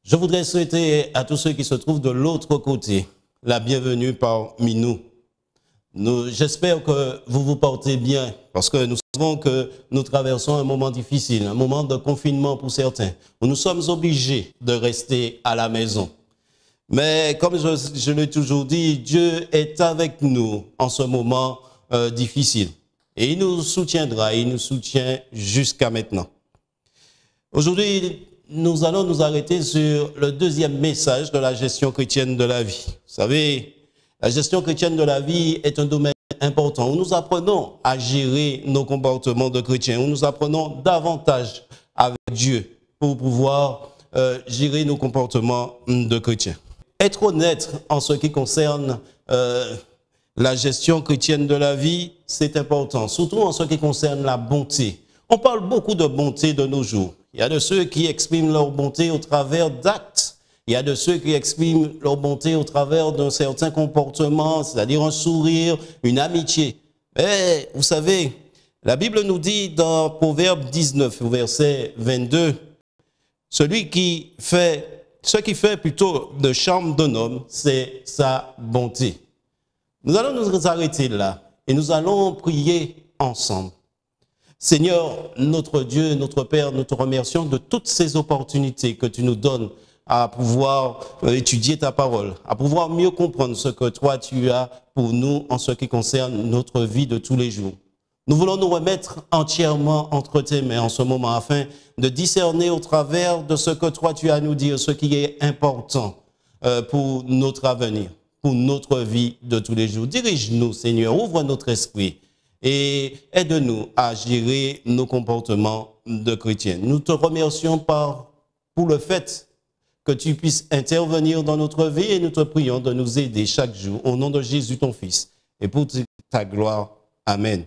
Je voudrais souhaiter à tous ceux qui se trouvent de l'autre côté la bienvenue parmi nous. J'espère que vous vous portez bien parce que nous savons que nous traversons un moment difficile, un moment de confinement pour certains, où nous sommes obligés de rester à la maison. Mais comme je l'ai toujours dit, Dieu est avec nous en ce moment difficile. Et il nous soutiendra, il nous soutient jusqu'à maintenant. Aujourd'hui, nous allons nous arrêter sur le deuxième message de la gestion chrétienne de la vie. Vous savez, la gestion chrétienne de la vie est un domaine important où nous apprenons à gérer nos comportements de chrétiens, où nous apprenons davantage avec Dieu pour pouvoir gérer nos comportements de chrétiens. Être honnête en ce qui concerne la gestion chrétienne de la vie, c'est important, surtout en ce qui concerne la bonté. On parle beaucoup de bonté de nos jours. Il y a de ceux qui expriment leur bonté au travers d'actes. Il y a de ceux qui expriment leur bonté au travers d'un certain comportement, c'est-à-dire un sourire, une amitié. Mais vous savez, la Bible nous dit dans Proverbe 19, verset 22, ce qui fait plutôt le charme d'un homme, c'est sa bonté. Nous allons nous arrêter là et nous allons prier ensemble. Seigneur, notre Dieu, notre Père, nous te remercions de toutes ces opportunités que tu nous donnes à pouvoir étudier ta parole, à pouvoir mieux comprendre ce que toi tu as pour nous en ce qui concerne notre vie de tous les jours. Nous voulons nous remettre entièrement entre tes mains en ce moment afin de discerner au travers de ce que toi tu as à nous dire, ce qui est important pour notre avenir, pour notre vie de tous les jours. Dirige-nous, Seigneur, ouvre notre esprit et aide-nous à gérer nos comportements de chrétiens. Nous te remercions pour le fait que tu puisses intervenir dans notre vie et nous te prions de nous aider chaque jour au nom de Jésus ton Fils et pour ta gloire. Amen.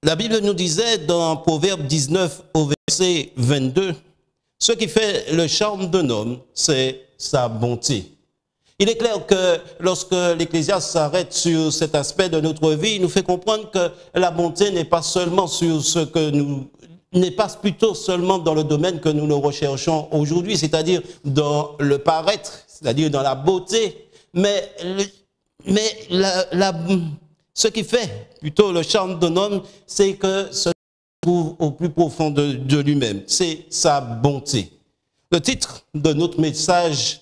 La Bible nous disait dans Proverbe 19 au verset 22, ce qui fait le charme d'un homme, c'est sa bonté. Il est clair que lorsque l'Ecclésiaste s'arrête sur cet aspect de notre vie, il nous fait comprendre que la bonté n'est pas seulement plutôt seulement dans le domaine que nous recherchons aujourd'hui, c'est-à-dire dans le paraître, c'est-à-dire dans la beauté, mais ce qui fait plutôt le charme d'un homme, c'est que ce qui se trouve au plus profond de lui-même, c'est sa bonté. Le titre de notre message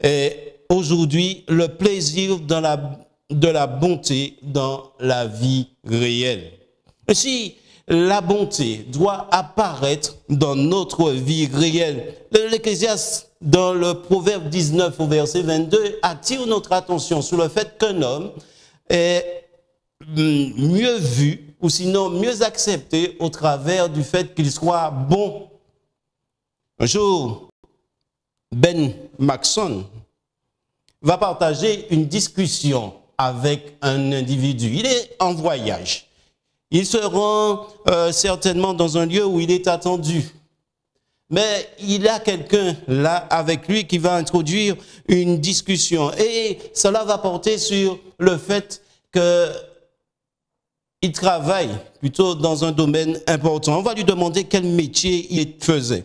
est aujourd'hui le plaisir de la bonté dans la vie réelle. Si la bonté doit apparaître dans notre vie réelle, l'Ecclésiaste, dans le Proverbe 19 au verset 22, attire notre attention sur le fait qu'un homme est mieux vu, ou sinon mieux accepté au travers du fait qu'il soit bon. Un jour, Ben Maxson va partager une discussion avec un individu. Il est en voyage. Il se rend certainement dans un lieu où il est attendu. Mais il a quelqu'un là avec lui qui va introduire une discussion. Et cela va porter sur le fait qu'il travaille plutôt dans un domaine important. On va lui demander quel métier il faisait.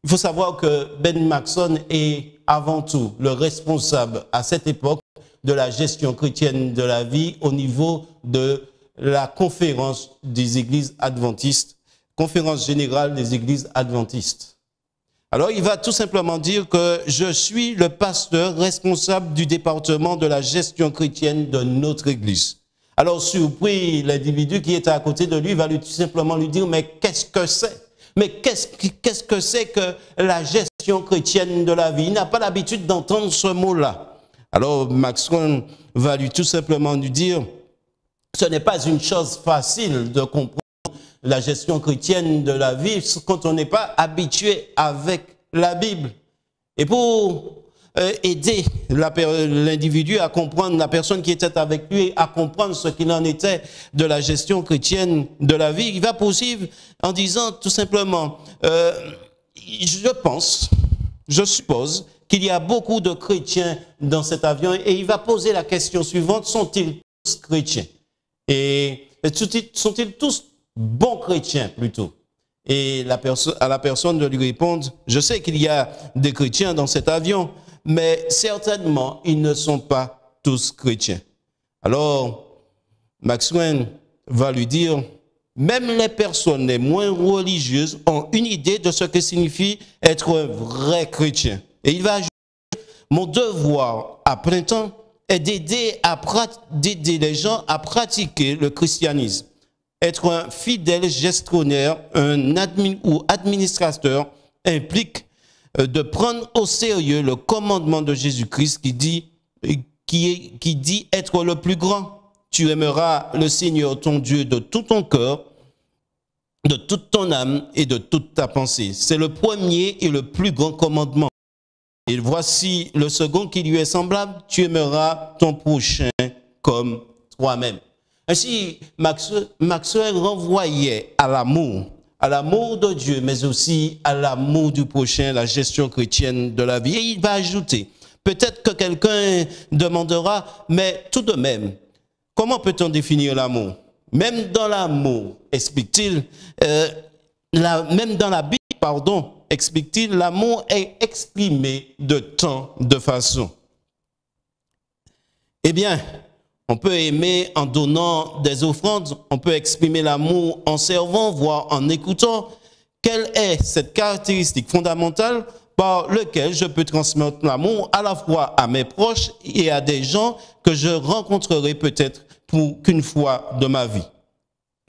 Il faut savoir que Ben Maxson est avant tout le responsable à cette époque de la gestion chrétienne de la vie au niveau de la conférence des églises adventistes, conférence générale des églises adventistes. Alors il va tout simplement dire que je suis le pasteur responsable du département de la gestion chrétienne de notre église. Alors surpris, l'individu qui était à côté de lui va tout simplement lui dire mais qu'est-ce que c'est ? Mais qu'est-ce que c'est que la gestion chrétienne de la vie? Il n'a pas l'habitude d'entendre ce mot-là. Alors Maxson va tout simplement lui dire, ce n'est pas une chose facile de comprendre la gestion chrétienne de la vie quand on n'est pas habitué avec la Bible. Et pour aider l'individu à comprendre, la personne qui était avec lui, à comprendre ce qu'il en était de la gestion chrétienne de la vie, il va poursuivre en disant tout simplement, je suppose qu'il y a beaucoup de chrétiens dans cet avion et il va poser la question suivante, sont-ils tous chrétiens? Et sont-ils tous bons chrétiens plutôt? Et à la personne de lui répondre, je sais qu'il y a des chrétiens dans cet avion, mais certainement, ils ne sont pas tous chrétiens. Alors, Maxwell va lui dire, même les personnes les moins religieuses ont une idée de ce que signifie être un vrai chrétien. Et il va ajouter, mon devoir à plein temps est d'aider les gens à pratiquer le christianisme. Être un fidèle gestionnaire ou administrateur implique de prendre au sérieux le commandement de Jésus-Christ qui dit être le plus grand. Tu aimeras le Seigneur ton Dieu de tout ton cœur, de toute ton âme et de toute ta pensée. C'est le premier et le plus grand commandement. Et voici le second qui lui est semblable, tu aimeras ton prochain comme toi-même. Ainsi, Maxwell renvoyait à l'amour de Dieu, mais aussi à l'amour du prochain, la gestion chrétienne de la vie. Et il va ajouter, peut-être que quelqu'un demandera, mais tout de même, comment peut-on définir l'amour? Même dans l'amour, explique-t-il, même dans la Bible, explique-t-il, l'amour est exprimé de tant de façons. Eh bien, on peut aimer en donnant des offrandes, on peut exprimer l'amour en servant, voire en écoutant. Quelle est cette caractéristique fondamentale par laquelle je peux transmettre l'amour à la fois à mes proches et à des gens que je rencontrerai peut-être qu'une fois de ma vie?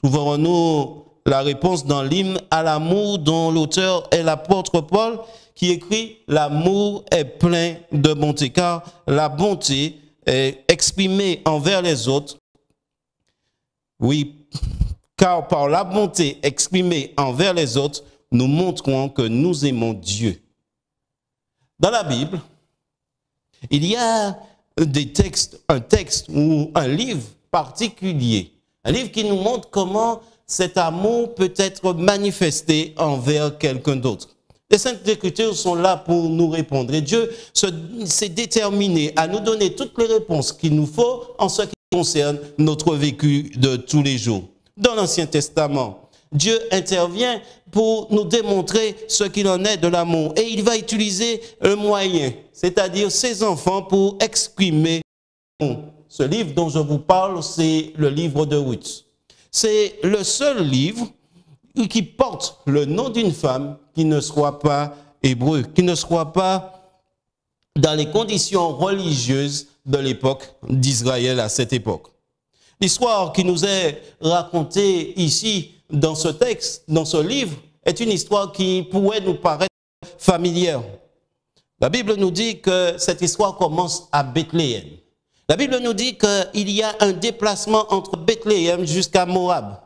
Trouverons-nous la réponse dans l'hymne à l'amour dont l'auteur est l'apôtre Paul qui écrit « L'amour est plein de bonté » car la bonté est exprimée envers les autres. Oui, car par la bonté exprimée envers les autres, nous montrons que nous aimons Dieu. Dans la Bible, il y a un texte ou un livre particulier, un livre qui nous montre comment cet amour peut être manifesté envers quelqu'un d'autre. Les Saintes Écritures sont là pour nous répondre. Et Dieu s'est déterminé à nous donner toutes les réponses qu'il nous faut en ce qui concerne notre vécu de tous les jours. Dans l'Ancien Testament, Dieu intervient pour nous démontrer ce qu'il en est de l'amour. Et il va utiliser le moyen, c'est-à-dire ses enfants, pour exprimer l'amour. Ce livre dont je vous parle, c'est le livre de Ruth. C'est le seul livre qui porte le nom d'une femme qui ne soit pas hébreu, qui ne soit pas dans les conditions religieuses de l'époque d'Israël à cette époque. L'histoire qui nous est racontée ici dans ce texte, dans ce livre, est une histoire qui pourrait nous paraître familière. La Bible nous dit que cette histoire commence à Bethléem. La Bible nous dit qu'il y a un déplacement entre Bethléem jusqu'à Moab.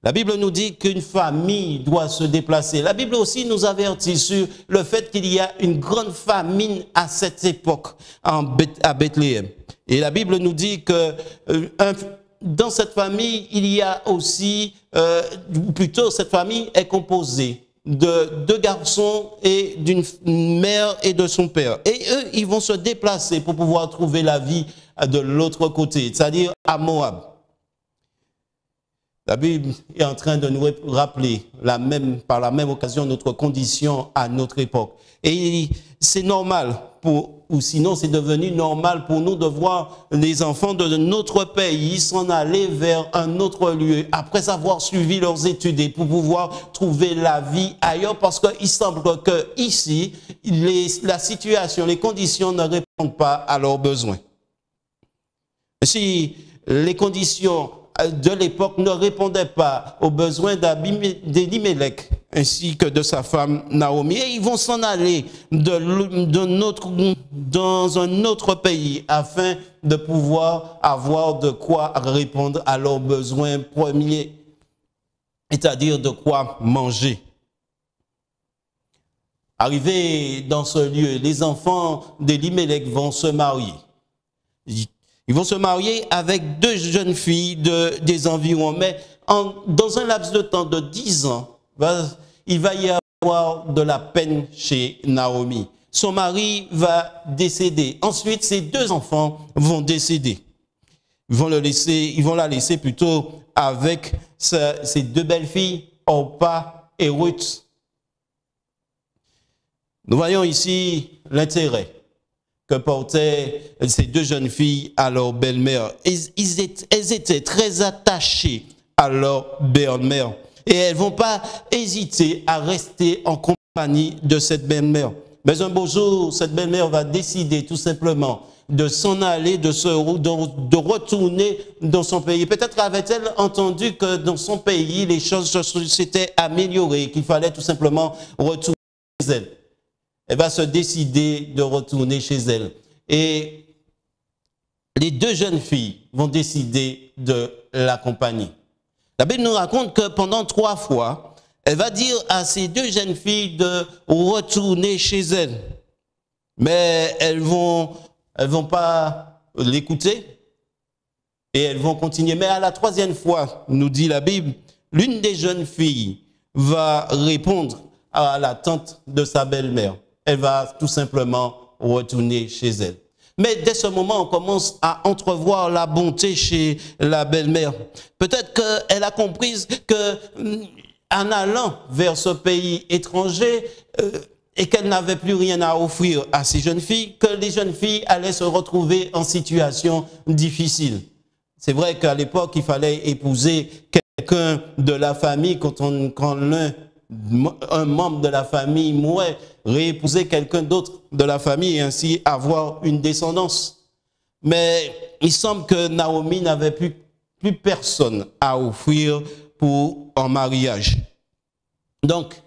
La Bible nous dit qu'une famille doit se déplacer. La Bible aussi nous avertit sur le fait qu'il y a une grande famine à cette époque à Bethléem. Et la Bible nous dit que dans cette famille, il y a aussi, ou plutôt cette famille est composée de deux garçons et d'une mère et de son père. Et eux, ils vont se déplacer pour pouvoir trouver la vie de l'autre côté, c'est-à-dire à Moab. La Bible est en train de nous rappeler par la même occasion notre condition à notre époque. Et c'est normal, ou sinon c'est devenu normal pour nous de voir les enfants de notre pays s'en aller vers un autre lieu après avoir suivi leurs études et pour pouvoir trouver la vie ailleurs parce qu'il semble que ici, la situation, les conditions ne répondent pas à leurs besoins. Si les conditions de l'époque ne répondaient pas aux besoins d'Elimelech ainsi que de sa femme Naomi. Et ils vont s'en aller dans un autre pays afin de pouvoir avoir de quoi répondre à leurs besoins premiers, c'est-à-dire de quoi manger. Arrivés dans ce lieu, les enfants d'Elimelech vont se marier. Ils vont se marier avec deux jeunes filles des environs. Mais dans un laps de temps de 10 ans, il va y avoir de la peine chez Naomi. Son mari va décéder. Ensuite, ses deux enfants vont décéder. Ils vont la laisser plutôt avec ses deux belles filles, Orpa et Ruth. Nous voyons ici l'intérêt que portaient ces deux jeunes filles à leur belle-mère. Elles étaient très attachées à leur belle-mère et elles ne vont pas hésiter à rester en compagnie de cette belle-mère. Mais un beau jour, cette belle-mère va décider tout simplement de s'en aller, de retourner dans son pays. Peut-être avait-elle entendu que dans son pays, les choses s'étaient améliorées, qu'il fallait tout simplement retourner chez elle. Elle va se décider de retourner chez elle. Et les deux jeunes filles vont décider de l'accompagner. La Bible nous raconte que pendant 3 fois, elle va dire à ces deux jeunes filles de retourner chez elle. Mais elles vont pas l'écouter et elles vont continuer. Mais à la 3e fois, nous dit la Bible, l'une des jeunes filles va répondre à l'attente de sa belle-mère. Elle va tout simplement retourner chez elle. Mais dès ce moment, on commence à entrevoir la bonté chez la belle-mère. Peut-être qu'elle a compris qu'en allant vers ce pays étranger et qu'elle n'avait plus rien à offrir à ces jeunes filles, que les jeunes filles allaient se retrouver en situation difficile. C'est vrai qu'à l'époque, il fallait épouser quelqu'un de la famille quand un membre de la famille mourait, réépouser quelqu'un d'autre de la famille et ainsi avoir une descendance. Mais il semble que Naomi n'avait plus personne à offrir en mariage. Donc,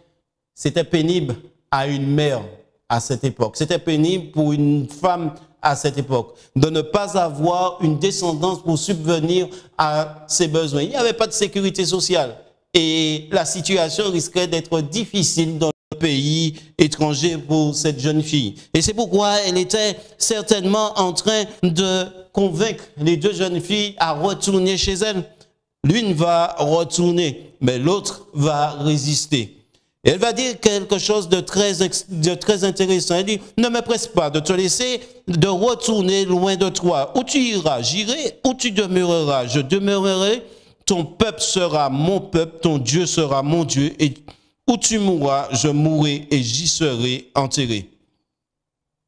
c'était pénible à une mère à cette époque. C'était pénible pour une femme à cette époque de ne pas avoir une descendance pour subvenir à ses besoins. Il n'y avait pas de sécurité sociale. Et la situation risquait d'être difficile dans le pays étranger pour cette jeune fille. Et c'est pourquoi elle était certainement en train de convaincre les deux jeunes filles à retourner chez elle. L'une va retourner, mais l'autre va résister. Et elle va dire quelque chose de très intéressant. Elle dit, ne me presse pas de te laisser, de retourner loin de toi. Où tu iras, j'irai. Où tu demeureras, je demeurerai. Ton peuple sera mon peuple, ton Dieu sera mon Dieu, et où tu mourras, je mourrai et j'y serai enterré.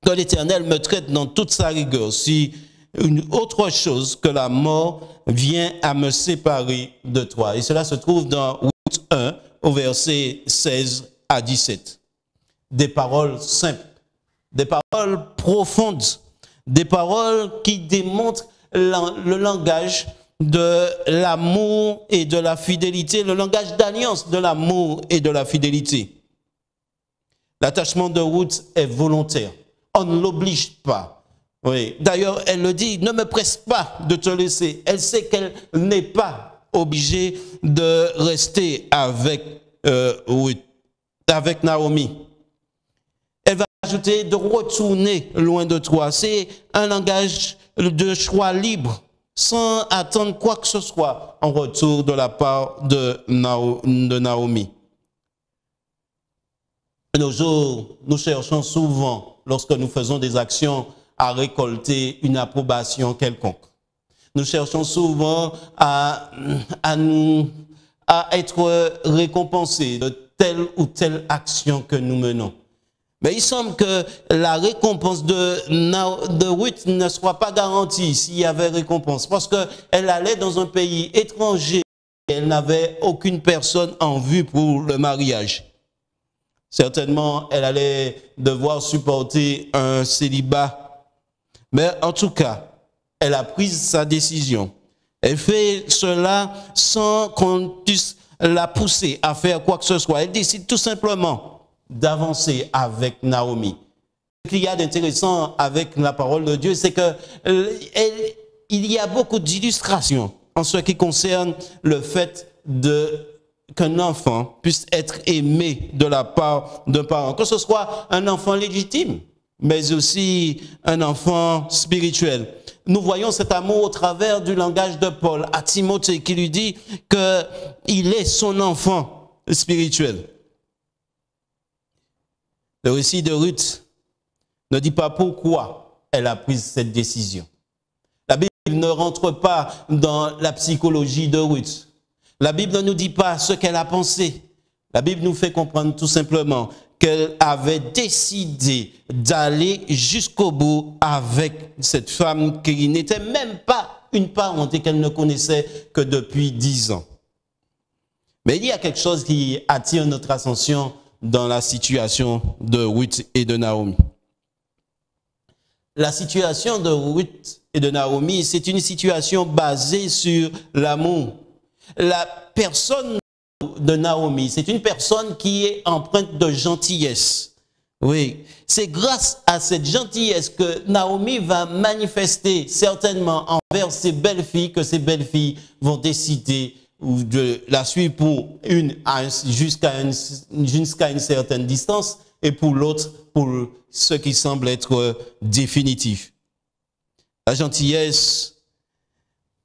Que l'Éternel me traite dans toute sa rigueur, si une autre chose que la mort vient à me séparer de toi. Et cela se trouve dans Ruth 1, au verset 16 à 17. Des paroles simples, des paroles profondes, des paroles qui démontrent le langage de l'amour et de la fidélité, le langage d'alliance de l'amour et de la fidélité. L'attachement de Ruth est volontaire. On ne l'oblige pas. Oui. D'ailleurs, elle le dit, ne me presse pas de te laisser. Elle sait qu'elle n'est pas obligée de rester avec Naomi. Elle va ajouter de retourner loin de toi. C'est un langage de choix libre, sans attendre quoi que ce soit en retour de la part de Naomi. De nos jours, nous cherchons souvent, lorsque nous faisons des actions, à récolter une approbation quelconque. Nous cherchons souvent à être récompensés de telle ou telle action que nous menons. Mais il semble que la récompense de Ruth ne soit pas garantie s'il y avait récompense, parce qu'elle allait dans un pays étranger et elle n'avait aucune personne en vue pour le mariage. Certainement, elle allait devoir supporter un célibat. Mais en tout cas, elle a pris sa décision. Elle fait cela sans qu'on puisse la pousser à faire quoi que ce soit. Elle décide tout simplement d'avancer avec Naomi. Ce qu'il y a d'intéressant avec la parole de Dieu, c'est qu'il y a beaucoup d'illustrations en ce qui concerne le fait qu'un enfant puisse être aimé de la part d'un parent, que ce soit un enfant légitime, mais aussi un enfant spirituel. Nous voyons cet amour au travers du langage de Paul à Timothée qui lui dit qu'il est son enfant spirituel. Le récit de Ruth ne dit pas pourquoi elle a pris cette décision. La Bible ne rentre pas dans la psychologie de Ruth. La Bible ne nous dit pas ce qu'elle a pensé. La Bible nous fait comprendre tout simplement qu'elle avait décidé d'aller jusqu'au bout avec cette femme qui n'était même pas une parente et qu'elle ne connaissait que depuis 10 ans. Mais il y a quelque chose qui attire notre attention dans la situation de Ruth et de Naomi. La situation de Ruth et de Naomi, c'est une situation basée sur l'amour. La personne de Naomi, c'est une personne qui est empreinte de gentillesse. Oui, c'est grâce à cette gentillesse que Naomi va manifester certainement envers ses belles-filles, que ces belles-filles vont décider de la suivre pour jusqu'à une certaine distance et pour l'autre, pour ce qui semble être définitif. La gentillesse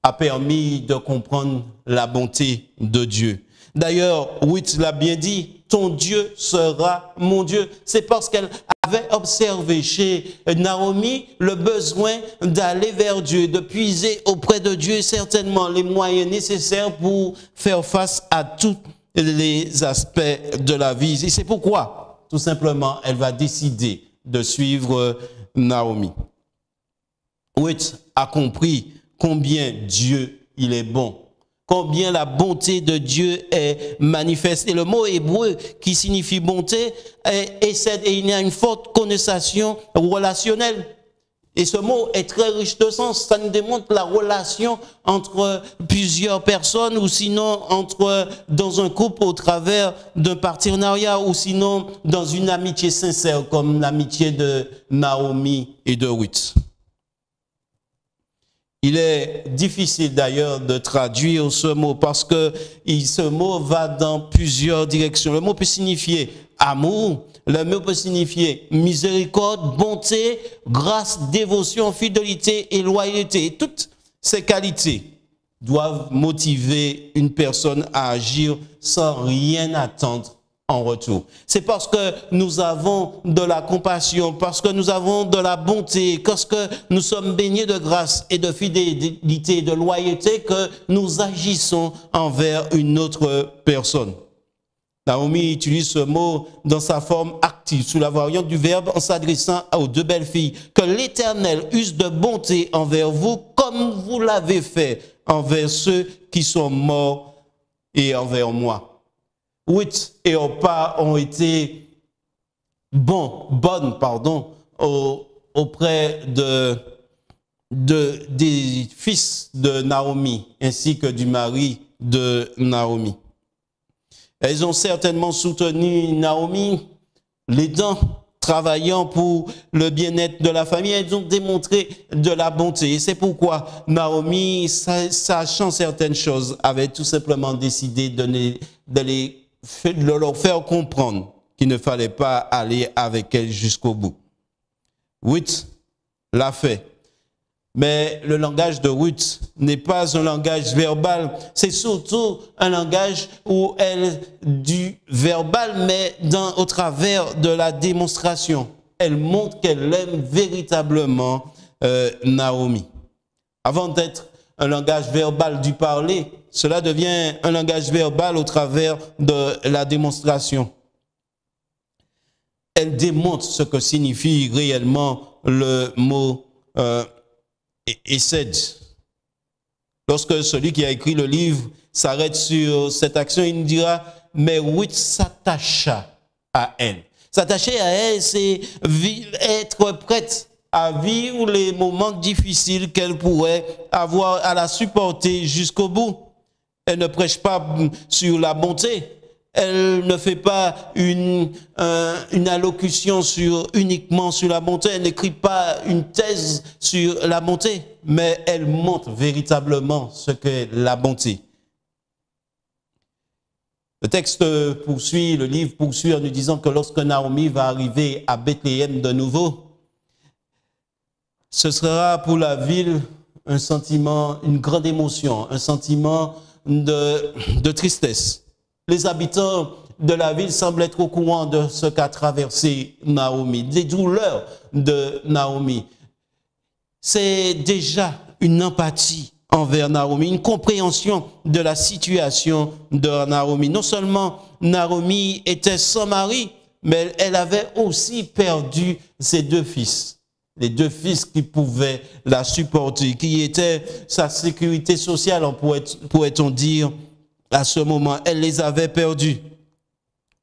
a permis de comprendre la bonté de Dieu. D'ailleurs, Ruth l'a bien dit, ton Dieu sera mon Dieu. C'est parce qu'elle avait observé chez Naomi le besoin d'aller vers Dieu, de puiser auprès de Dieu certainement les moyens nécessaires pour faire face à tous les aspects de la vie. Et c'est pourquoi, tout simplement, elle va décider de suivre Naomi. Ruth a compris combien Dieu, il est bon. Combien la bonté de Dieu est manifeste. Et le mot hébreu qui signifie bonté, il y a une forte connotation relationnelle. Et ce mot est très riche de sens. Ça nous démontre la relation entre plusieurs personnes ou sinon dans un couple au travers d'un partenariat ou sinon dans une amitié sincère comme l'amitié de Naomi et de Ruth. Il est difficile d'ailleurs de traduire ce mot parce que ce mot va dans plusieurs directions. Le mot peut signifier amour, le mot peut signifier miséricorde, bonté, grâce, dévotion, fidélité et loyauté. Et toutes ces qualités doivent motiver une personne à agir sans rien attendre en retour. C'est parce que nous avons de la compassion, parce que nous avons de la bonté, parce que nous sommes baignés de grâce et de fidélité, de loyauté que nous agissons envers une autre personne. Naomi utilise ce mot dans sa forme active, sous la variante du verbe en s'adressant aux deux belles filles. Que l'Éternel use de bonté envers vous comme vous l'avez fait envers ceux qui sont morts et envers moi. Ruth et Orpa ont été bonnes auprès des fils de Naomi ainsi que du mari de Naomi. Elles ont certainement soutenu Naomi, l'aidant, travaillant pour le bien-être de la famille. Elles ont démontré de la bonté. Et c'est pourquoi Naomi, sachant certaines choses, avait tout simplement décidé de leur faire comprendre qu'il ne fallait pas aller avec elle jusqu'au bout. Ruth l'a fait. Mais le langage de Ruth n'est pas un langage verbal, c'est surtout un langage où elle du verbal, mais au travers de la démonstration. Elle montre qu'elle aime véritablement Naomi. Avant d'être un langage verbal du parler, cela devient un langage verbal au travers de la démonstration. Elle démontre ce que signifie réellement le mot Hésed. Lorsque celui qui a écrit le livre s'arrête sur cette action, il nous dira, mais Ruth s'attacha à elle. S'attacher à elle, c'est être prête à vivre les moments difficiles qu'elle pourrait avoir à la supporter jusqu'au bout. Elle ne prêche pas sur la bonté. Elle ne fait pas une allocution uniquement sur la bonté. Elle n'écrit pas une thèse sur la bonté. Mais elle montre véritablement ce qu'est la bonté. Le texte poursuit, le livre poursuit en nous disant que lorsque Naomi va arriver à Bethléem de nouveau, ce sera pour la ville un sentiment, une grande émotion, un sentiment de tristesse. Les habitants de la ville semblent être au courant de ce qu'a traversé Naomi, des douleurs de Naomi. C'est déjà une empathie envers Naomi, une compréhension de la situation de Naomi. Non seulement Naomi était sans mari, mais elle avait aussi perdu ses deux fils. Les deux fils qui pouvaient la supporter, qui étaient sa sécurité sociale, pourrait-on dire, à ce moment. Elle les avait perdus.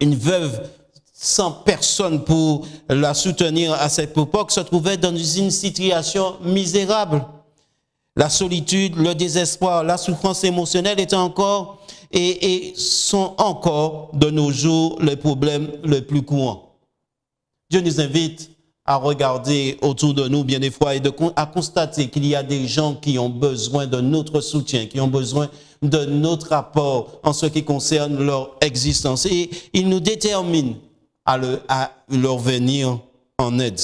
Une veuve sans personne pour la soutenir à cette époque se trouvait dans une situation misérable. La solitude, le désespoir, la souffrance émotionnelle étaient encore et sont encore de nos jours les problèmes les plus courants. Dieu nous invite à regarder autour de nous, bien des fois, et à constater qu'il y a des gens qui ont besoin de notre soutien, qui ont besoin de notre apport en ce qui concerne leur existence. Et il nous détermine à leur venir en aide.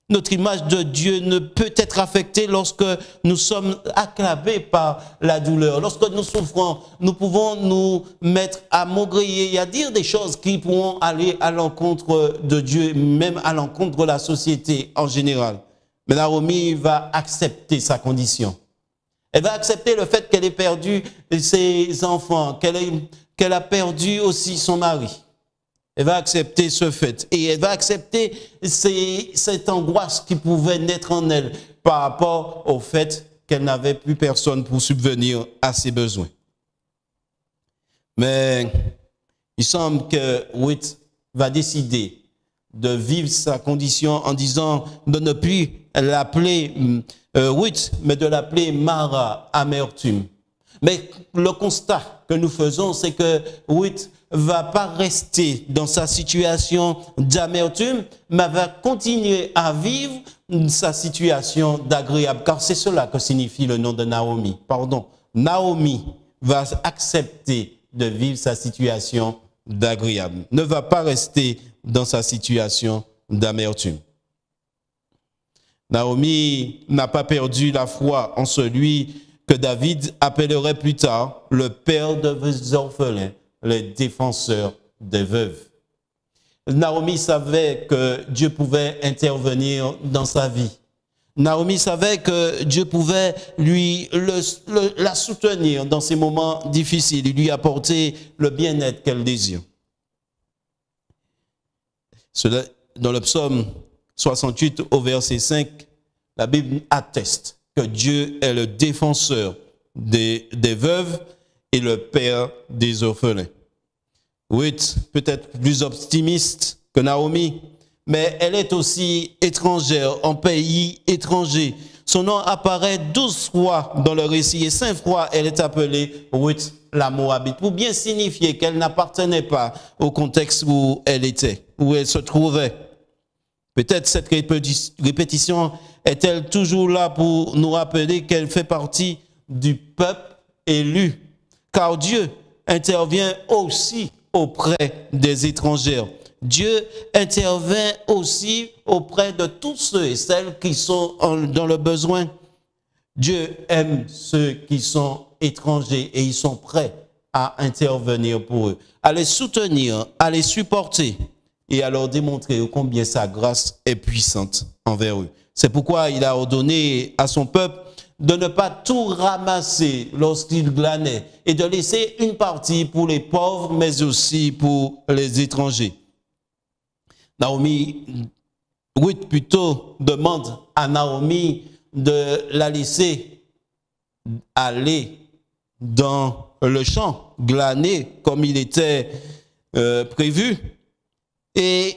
Notre image de Dieu ne peut être affectée lorsque nous sommes accablés par la douleur. Lorsque nous souffrons, nous pouvons nous mettre à maugréer et à dire des choses qui pourront aller à l'encontre de Dieu, même à l'encontre de la société en général. Mais Naomi va accepter sa condition. Elle va accepter le fait qu'elle ait perdu ses enfants, qu'elle a perdu aussi son mari. Elle va accepter ce fait et elle va accepter cette angoisse qui pouvait naître en elle par rapport au fait qu'elle n'avait plus personne pour subvenir à ses besoins. Mais il semble que Ruth va décider de vivre sa condition en disant de ne plus l'appeler Ruth, mais de l'appeler Mara, amertume. Mais le constat que nous faisons, c'est que Ruth va pas rester dans sa situation d'amertume, mais va continuer à vivre sa situation d'agréable. Car c'est cela que signifie le nom de Naomi. Pardon. Naomi va accepter de vivre sa situation d'agréable. Ne va pas rester dans sa situation d'amertume. Naomi n'a pas perdu la foi en celui que David appellerait plus tard le père des orphelins, le défenseur des veuves. Naomi savait que Dieu pouvait intervenir dans sa vie. Naomi savait que Dieu pouvait la soutenir dans ses moments difficiles et lui apporter le bien-être qu'elle désire. Cela, dans le psaume 68 au verset 5, la Bible atteste que Dieu est le défenseur des veuves et le père des orphelins. Ruth peut être plus optimiste que Naomi, mais elle est aussi étrangère en pays étranger. Son nom apparaît 12 fois dans le récit et 5 fois elle est appelée Ruth la Moabite, pour bien signifier qu'elle n'appartenait pas au contexte où elle était, où elle se trouvait. Peut-être cette répétition est-elle toujours là pour nous rappeler qu'elle fait partie du peuple élu, car Dieu intervient aussi auprès des étrangers. Dieu intervient aussi auprès de tous ceux et celles qui sont dans le besoin. Dieu aime ceux qui sont étrangers et ils sont prêts à intervenir pour eux, à les soutenir, à les supporter et à leur démontrer combien sa grâce est puissante envers eux. C'est pourquoi il a ordonné à son peuple de ne pas tout ramasser lorsqu'il glanait et de laisser une partie pour les pauvres, mais aussi pour les étrangers. Ruth plutôt demande à Naomi de la laisser aller dans le champ, glaner comme il était prévu. Et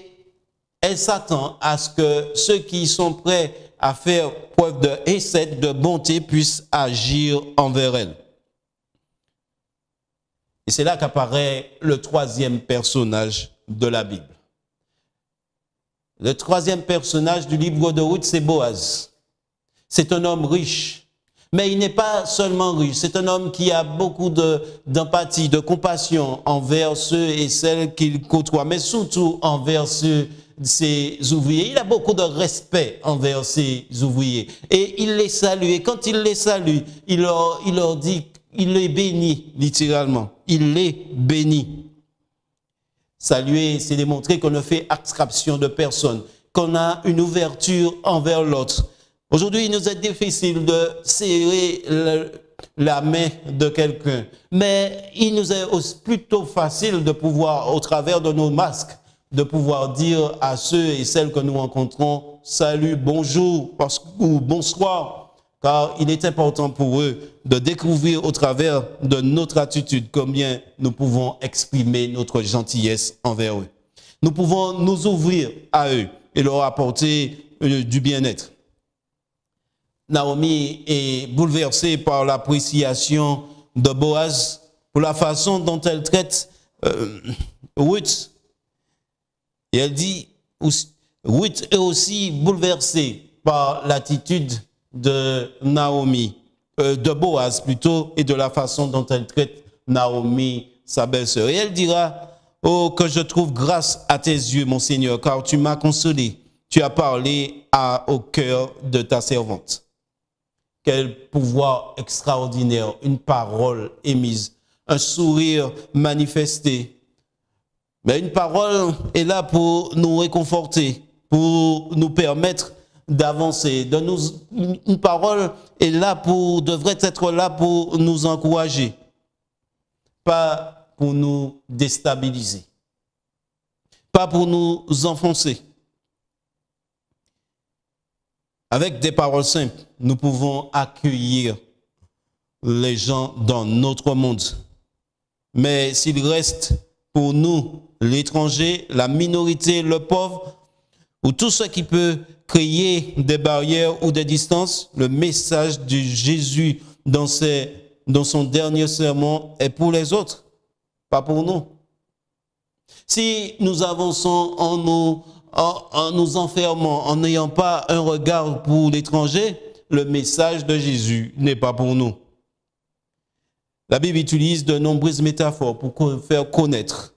elle s'attend à ce que ceux qui sont prêts à faire preuve de hesed, de bonté, puissent agir envers elle. Et c'est là qu'apparaît le troisième personnage de la Bible. Le troisième personnage du livre de Ruth, c'est Boaz. C'est un homme riche, mais il n'est pas seulement riche, c'est un homme qui a beaucoup d'empathie, de compassion envers ceux et celles qu'il côtoie, mais surtout envers ses ouvriers. Il a beaucoup de respect envers ses ouvriers et il les salue. Et quand il les salue, il leur dit, il les bénit littéralement. Il les bénit. Saluer, c'est démontrer qu'on ne fait abstraction de personne, qu'on a une ouverture envers l'autre. Aujourd'hui, il nous est difficile de serrer la main de quelqu'un. Mais il nous est plutôt facile de pouvoir, au travers de nos masques, de pouvoir dire à ceux et celles que nous rencontrons, salut, bonjour ou bonsoir, car il est important pour eux de découvrir au travers de notre attitude combien nous pouvons exprimer notre gentillesse envers eux. Nous pouvons nous ouvrir à eux et leur apporter du bien-être. Naomi est bouleversée par l'appréciation de Boaz pour la façon dont elle traite Ruth. Et elle dit, Ruth est aussi bouleversée par l'attitude de Naomi, de Boaz plutôt, et de la façon dont elle traite Naomi, sa belle-sœur. Et elle dira, oh, que je trouve grâce à tes yeux, mon Seigneur, car tu m'as consolé. Tu as parlé au cœur de ta servante. Quel pouvoir extraordinaire, une parole émise, un sourire manifesté. Mais une parole est là pour nous réconforter, pour nous permettre d'avancer. Une parole est là devrait être là pour nous encourager, pas pour nous déstabiliser, pas pour nous enfoncer. Avec des paroles simples, nous pouvons accueillir les gens dans notre monde. Mais s'il reste pour nous, l'étranger, la minorité, le pauvre, ou tout ce qui peut créer des barrières ou des distances, le message de Jésus dans son dernier sermon est pour les autres, pas pour nous. Si nous avançons en nous enfermant, en n'ayant pas un regard pour l'étranger, le message de Jésus n'est pas pour nous. La Bible utilise de nombreuses métaphores pour faire connaître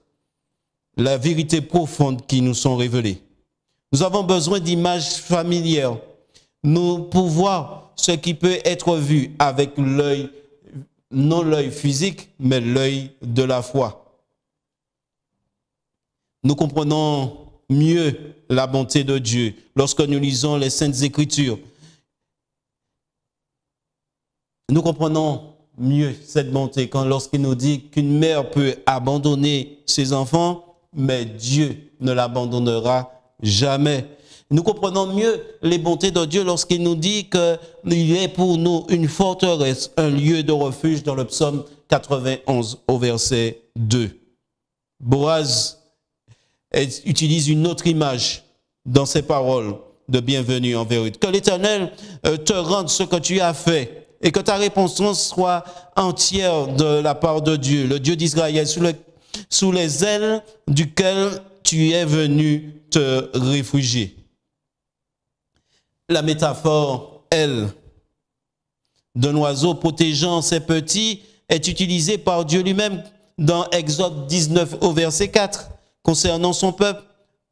la vérité profonde qui nous sont révélées. Nous avons besoin d'images familières, nous pour voir ce qui peut être vu avec l'œil, non l'œil physique, mais l'œil de la foi. Nous comprenons mieux la bonté de Dieu lorsque nous lisons les Saintes Écritures. Nous comprenons mieux cette bonté lorsqu'il nous dit qu'une mère peut abandonner ses enfants, mais Dieu ne l'abandonnera jamais. Nous comprenons mieux les bontés de Dieu lorsqu'il nous dit qu'il est pour nous une forteresse, un lieu de refuge dans le psaume 91 au verset 2. Boaz utilise une autre image dans ses paroles de bienvenue envers eux. Que l'Éternel te rende ce que tu as fait et que ta réponse soit entière de la part de Dieu, le Dieu d'Israël, sous les ailes duquel tu es venu te réfugier. La métaphore, elle, d'un oiseau protégeant ses petits est utilisée par Dieu lui-même dans Exode 19 au verset 4. Concernant son peuple,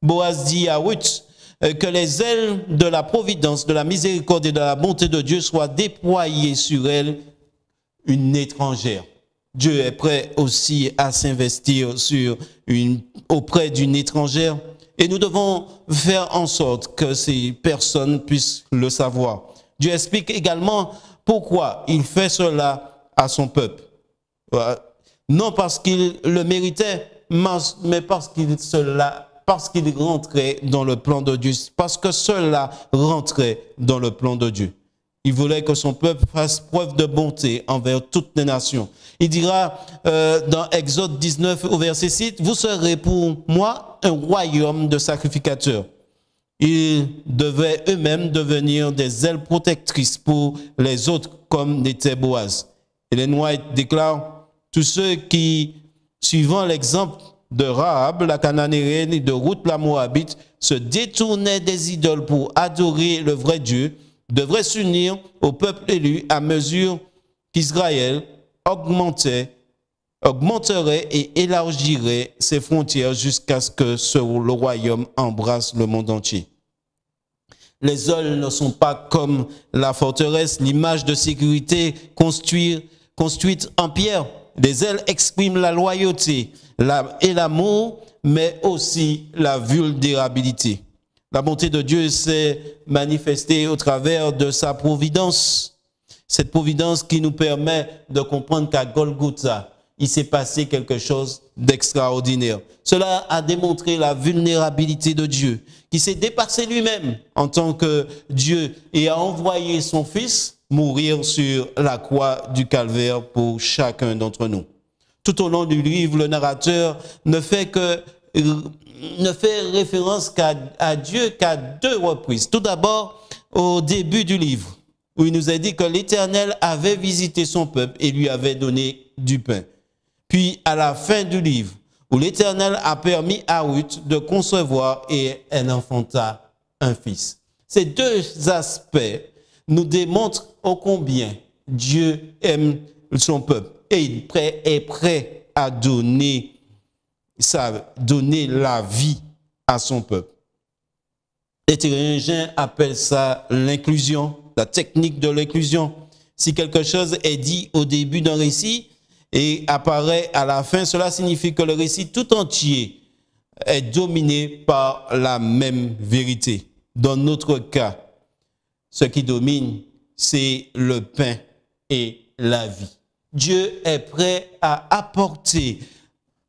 Boaz dit à Ruth que les ailes de la providence, de la miséricorde et de la bonté de Dieu soient déployées sur elle, une étrangère. Dieu est prêt aussi à s'investir auprès d'une étrangère et nous devons faire en sorte que ces personnes puissent le savoir. Dieu explique également pourquoi il fait cela à son peuple. Non parce qu'il le méritait, mais parce qu'il rentrait dans le plan de Dieu, parce que cela rentrait dans le plan de Dieu. Il voulait que son peuple fasse preuve de bonté envers toutes les nations. Il dira dans Exode 19 au verset 6, « Vous serez pour moi un royaume de sacrificateurs. » Ils devaient eux-mêmes devenir des ailes protectrices pour les autres comme l'était Boaz. Ellen White déclare, « Tous ceux qui, suivant l'exemple de Rahab, la Cananéenne, et de Ruth, la Moabite, se détournaient des idoles pour adorer le vrai Dieu, devraient s'unir au peuple élu à mesure qu'Israël augmenterait et élargirait ses frontières jusqu'à ce que le royaume embrasse le monde entier. Les ailes ne sont pas comme la forteresse, l'image de sécurité construite en pierre. Les ailes expriment la loyauté et l'amour, mais aussi la vulnérabilité. La bonté de Dieu s'est manifestée au travers de sa providence. Cette providence qui nous permet de comprendre qu'à Golgotha, il s'est passé quelque chose d'extraordinaire. Cela a démontré la vulnérabilité de Dieu, qui s'est dépassé lui-même en tant que Dieu et a envoyé son Fils mourir sur la croix du Calvaire pour chacun d'entre nous. Tout au long du livre, le narrateur ne fait référence à Dieu qu'à 2 reprises. Tout d'abord, au début du livre, où il nous a dit que l'Éternel avait visité son peuple et lui avait donné du pain. Puis à la fin du livre, où l'Éternel a permis à Ruth de concevoir et elle enfanta un fils. Ces 2 aspects nous démontrent ô combien Dieu aime son peuple et il est prêt à donner la vie à son peuple. Les théologiens appellent ça l'inclusion, la technique de l'inclusion. Si quelque chose est dit au début d'un récit et apparaît à la fin, cela signifie que le récit tout entier est dominé par la même vérité. Dans notre cas, ce qui domine, c'est le pain et la vie. Dieu est prêt à apporter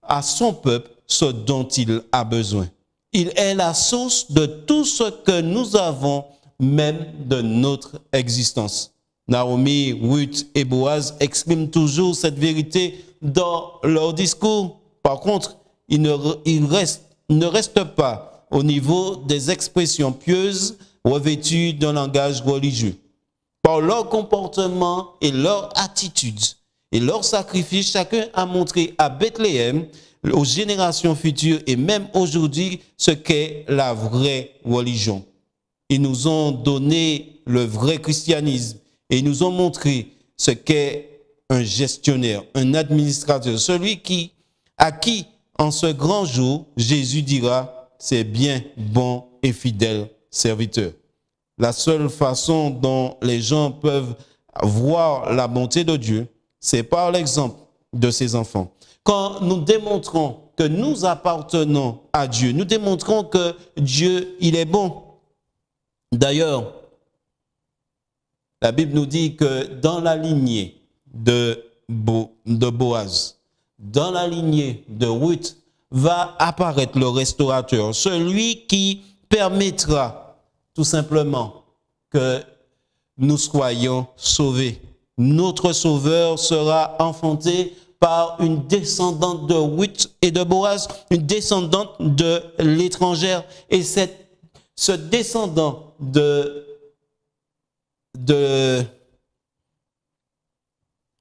à son peuple ce dont il a besoin. Il est la source de tout ce que nous avons, même de notre existence. Naomi, Ruth et Boaz expriment toujours cette vérité dans leur discours. Par contre, ils ne restent pas au niveau des expressions pieuses revêtues d'un langage religieux. Par leur comportement et leur attitude et leur sacrifice, chacun a montré à Bethléem, aux générations futures et même aujourd'hui, ce qu'est la vraie religion. Ils nous ont donné le vrai christianisme et ils nous ont montré ce qu'est un gestionnaire, un administrateur, celui à qui, en ce grand jour, Jésus dira « C'est bien, bon et fidèle serviteur ». La seule façon dont les gens peuvent voir la bonté de Dieu, c'est par l'exemple de ses enfants. Quand nous démontrons que nous appartenons à Dieu, nous démontrons que Dieu, il est bon. D'ailleurs, la Bible nous dit que dans la lignée de Boaz, dans la lignée de Ruth, va apparaître le restaurateur, celui qui permettra tout simplement que nous soyons sauvés. Notre sauveur sera enfanté par une descendante de Ruth et de Boaz, une descendante de l'étrangère. Et ce descendant de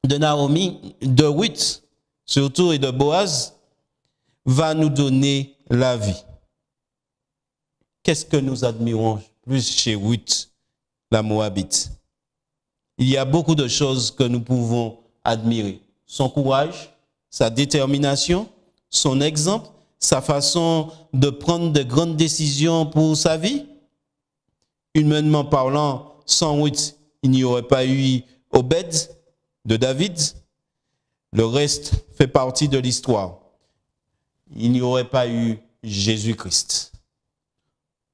Naomi, de Ruth, surtout, et de Boaz, va nous donner la vie. Qu'est-ce que nous admirons plus chez Ruth, la Moabite? Il y a beaucoup de choses que nous pouvons admirer. Son courage, sa détermination, son exemple, sa façon de prendre de grandes décisions pour sa vie. Humainement parlant, sans Ruth, il n'y aurait pas eu Obed de David. Le reste fait partie de l'histoire. Il n'y aurait pas eu Jésus-Christ.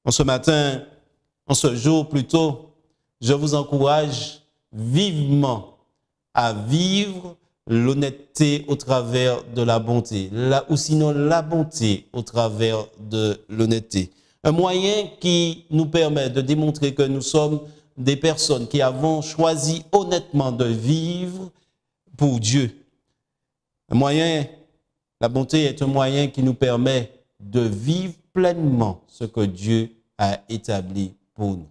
En ce matin, en ce jour plutôt, je vous encourage vivement à vivre l'honnêteté au travers de la bonté, ou sinon la bonté au travers de l'honnêteté. Un moyen qui nous permet de démontrer que nous sommes des personnes qui avons choisi honnêtement de vivre pour Dieu. La bonté est un moyen qui nous permet de vivre pleinement ce que Dieu a établi pour nous.